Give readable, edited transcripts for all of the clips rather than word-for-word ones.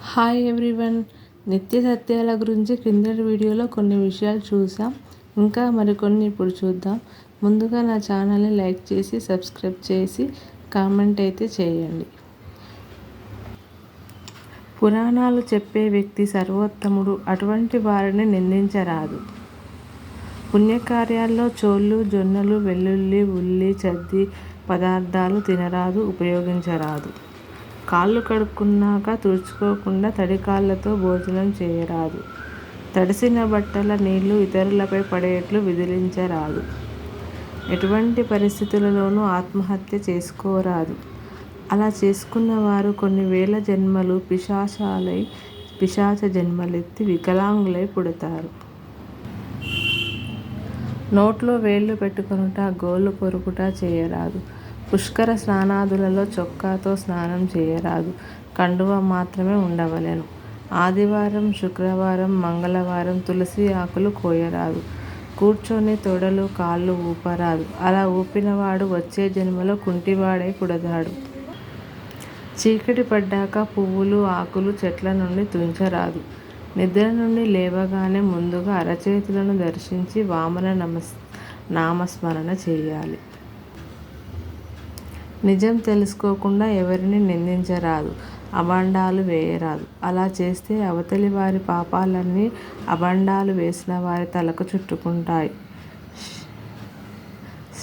Hi everyone. నిత్య సత్యాల గురించి క్రిందటి వీడియోలో కొన్ని విషయాలు చూసాం. ఇంకా మరికొన్ని ఇప్పుడు చూద్దాం. ముందుగా నా ఛానల్ని లైక్ చేసి సబ్స్క్రైబ్ చేసి కామెంట్ అయితే చేయండి. పురాణాలు చెప్పే వ్యక్తి సర్వోత్తముడు, అటువంటి వారిని నిందించరాదు. పుణ్యకార్యాల్లో చోళ్ళు, జొన్నలు, వెల్లుల్లి, ఉల్లి, చద్ది పదార్థాలు తినరాదు, ఉపయోగించరాదు. కాళ్ళు కడుక్కున్నాక తుడుచుకోకుండా తడి కాళ్ళతో భోజనం చేయరాదు. తడిసిన బట్టల నీళ్లు ఇతరులపై పడేట్లు విదిలించరాదు. ఎటువంటి పరిస్థితులలోనూ ఆత్మహత్య చేసుకోరాదు. అలా చేసుకున్న వారు కొన్ని వేల జన్మలు పిశాచ జన్మలెత్తి వికలాంగులై పుడతారు. నోట్లో వేళ్లు పెట్టుకొనుట, గోళ్లు కొరుకుట చేయరాదు. పుష్కర స్నానాదులలో చొక్కాతో స్నానం చేయరాదు. కండువ మాత్రమే ఉండవలెను. ఆదివారం, శుక్రవారం, మంగళవారం తులసి ఆకులు కోయరాదు. కూర్చొని తొడలు, కాళ్ళు ఊపరాదు. అలా ఊపినవాడు వచ్చే జన్మలో కుంటివాడై పుడతాడు. చీకటి పడ్డాక పువ్వులు, ఆకులు చెట్ల నుండి తుంచరాదు. నిద్ర నుండి లేవగానే ముందుగా అరచేతులను దర్శించి వామన నామస్మరణ చేయాలి. నిజం తెలుసుకోకుండా ఎవరిని నిందించరాదు. అభండాలు వేయరాదు. అలా చేస్తే అవతలి వారి పాపాలన్నీ అభండాలు వేసిన వారి తలకు చుట్టుకుంటాయి.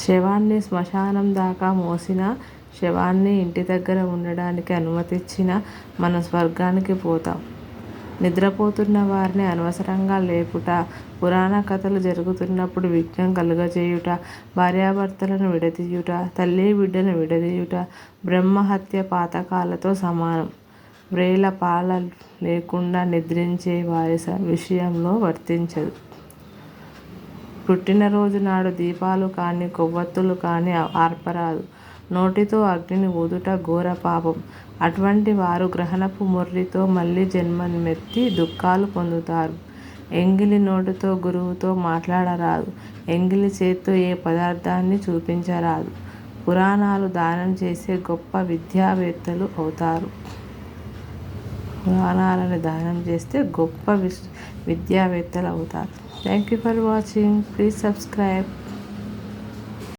శవాన్ని శ్మశానం దాకా మోసినా, శవాన్ని ఇంటి దగ్గర ఉండడానికి అనుమతిచ్చినా మనం స్వర్గానికి పోతాం. నిద్రపోతున్న వారిని అనవసరంగా లేపుట, పురాణ కథలు జరుగుతున్నప్పుడు విఘ్నం కలుగజేయుట, భార్యాభర్తలను విడదీయుట, తల్లి బిడ్డను విడదీయుట బ్రహ్మహత్య పాతకాలతో సమానం. వ్రేల పాల లేకుండా నిద్రించే వారి విషయంలో వర్తించదు. పుట్టినరోజు నాడు దీపాలు కానీ కొవ్వొత్తులు కానీ ఆర్పరాదు. నోటితో అగ్నిని ఊదుట ఘోర పాపం. అటువంటి వారు గ్రహణపు మొర్రితో మళ్ళీ జన్మమెత్తి దుఃఖాలు పొందుతారు. ఎంగిలి నోటితో గురువుతో మాట్లాడరాదు. ఎంగిలి చేత్తో ఏ పదార్థాన్ని చూపించరాదు. పురాణాలు దానం చేసే గొప్ప విద్యావేత్తలు అవుతారు. పురాణాలను దానం చేస్తే గొప్ప విద్యావేత్తలు అవుతారు. Thank you for watching. Please subscribe.